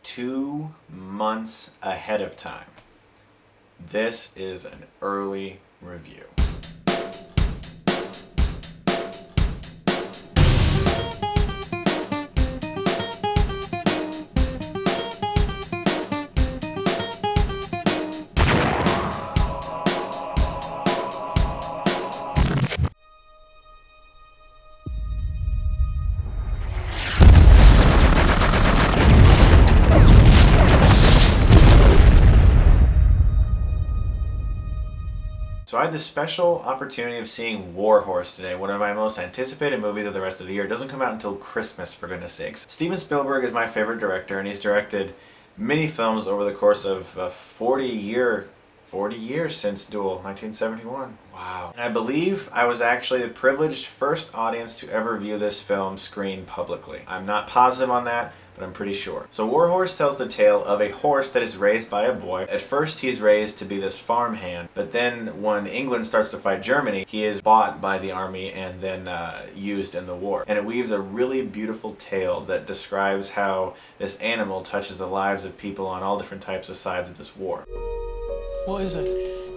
2 months ahead of time. This is an early review. So I had the special opportunity of seeing War Horse today, one of my most anticipated movies of the rest of the year. It doesn't come out until Christmas, for goodness sakes. Steven Spielberg is my favorite director, and he's directed many films over the course of 40 years since Duel, 1971. Wow. And I believe I was actually the privileged first audience to ever view this film screened publicly. I'm not positive on that, but I'm pretty sure. So War Horse tells the tale of a horse that is raised by a boy. At first he's raised to be this farmhand, but then when England starts to fight Germany, he is bought by the army and then used in the war. And it weaves a really beautiful tale that describes how this animal touches the lives of people on all different types of sides of this war. What is it?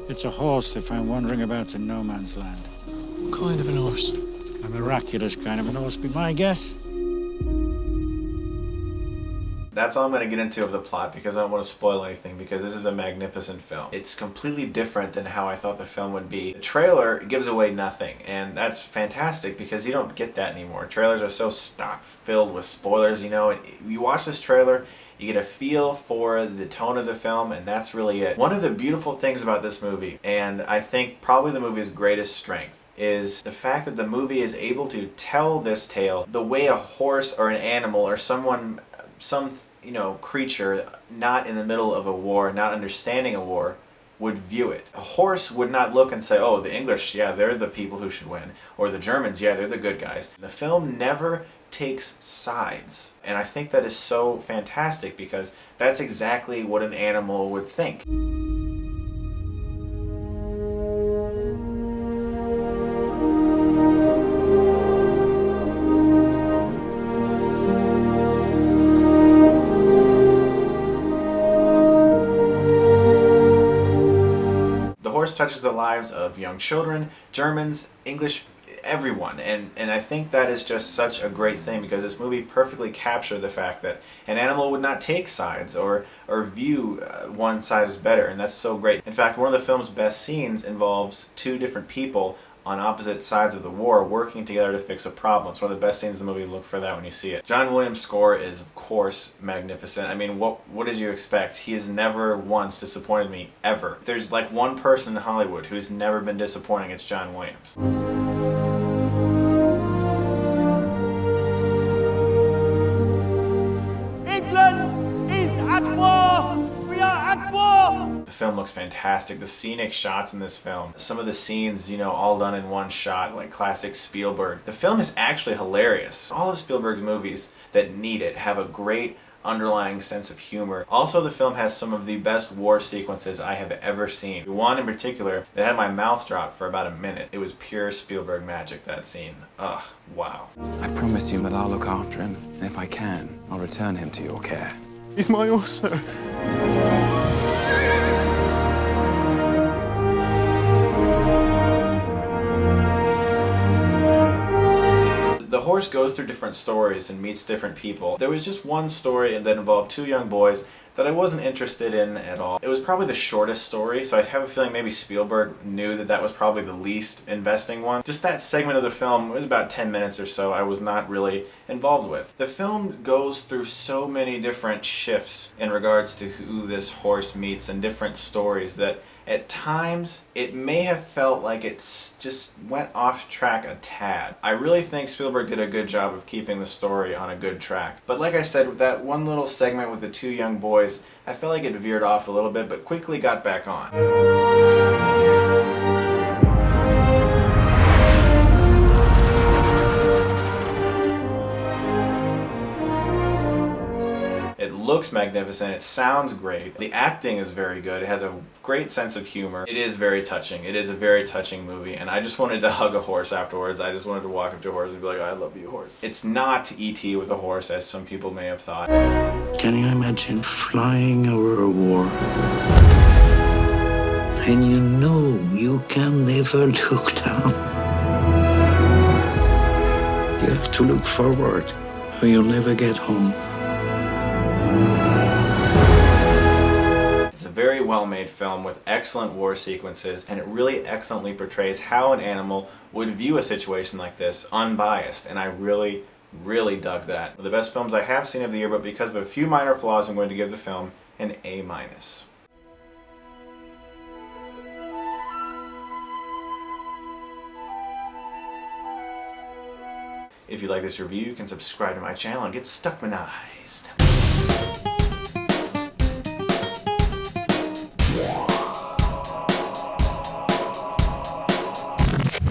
It's a horse they find wandering about in no man's land. What kind of an horse? A miraculous kind of an horse, be my guess. That's all I'm going to get into of the plot because I don't want to spoil anything, because this is a magnificent film. It's completely different than how I thought the film would be. The trailer gives away nothing, and that's fantastic because you don't get that anymore. Trailers are so stock filled with spoilers, you know, and you watch this trailer, you get a feel for the tone of the film, and that's really it. One of the beautiful things about this movie, and I think probably the movie's greatest strength, is the fact that the movie is able to tell this tale the way a horse or an animal or some creature not in the middle of a war, not understanding a war, would view it. A horse would not look and say, oh, the English, yeah, they're the people who should win, or the Germans, yeah, they're the good guys. The film never takes sides, and I think that is so fantastic because that's exactly what an animal would think. Touches the lives of young children, Germans, English, everyone, and I think that is just such a great thing because this movie perfectly captured the fact that an animal would not take sides or view one side as better, and that's so great. In fact, one of the film's best scenes involves two different people on opposite sides of the war working together to fix a problem. It's one of the best scenes in the movie. Look for that when you see it. John Williams' score is, of course, magnificent. I mean, what did you expect? He has never once disappointed me, ever. If there's like one person in Hollywood who's never been disappointing, it's John Williams. England is at war! We are at war! The film looks fantastic. The scenic shots in this film, some of the scenes, you know, all done in one shot, like classic Spielberg. The film is actually hilarious. All of Spielberg's movies that need it have a great underlying sense of humor. Also, the film has some of the best war sequences I have ever seen. One in particular that had my mouth drop for about a minute. It was pure Spielberg magic, that scene. Ugh, wow. I promise you that I'll look after him, and if I can, I'll return him to your care. He's my horse, sir. The horse goes through different stories and meets different people. There was just one story that involved two young boys that I wasn't interested in at all. It was probably the shortest story, so I have a feeling maybe Spielberg knew that that was probably the least investing one. Just that segment of the film, it was about 10 minutes or so, I was not really involved with. The film goes through so many different shifts in regards to who this horse meets and different stories that at times, it may have felt like it just went off track a tad. I really think Spielberg did a good job of keeping the story on a good track. But like I said, with that one little segment with the two young boys, I felt like it veered off a little bit, but quickly got back on. It looks looks magnificent, it sounds great, the acting is very good, it has a great sense of humor, it is very touching, it is a very touching movie, and I just wanted to hug a horse afterwards. I just wanted to walk up to a horse and be like, I love you, horse. It's not E.T. with a horse, as some people may have thought. Can you imagine flying over a war? And you know you can never look down. You have to look forward, or you'll never get home. It's a very well-made film with excellent war sequences, and it really excellently portrays how an animal would view a situation like this, unbiased, and I really dug that. One of the best films I have seen of the year, but because of a few minor flaws, I'm going to give the film an A-. If you like this review, you can subscribe to my channel and get Stuckmanized.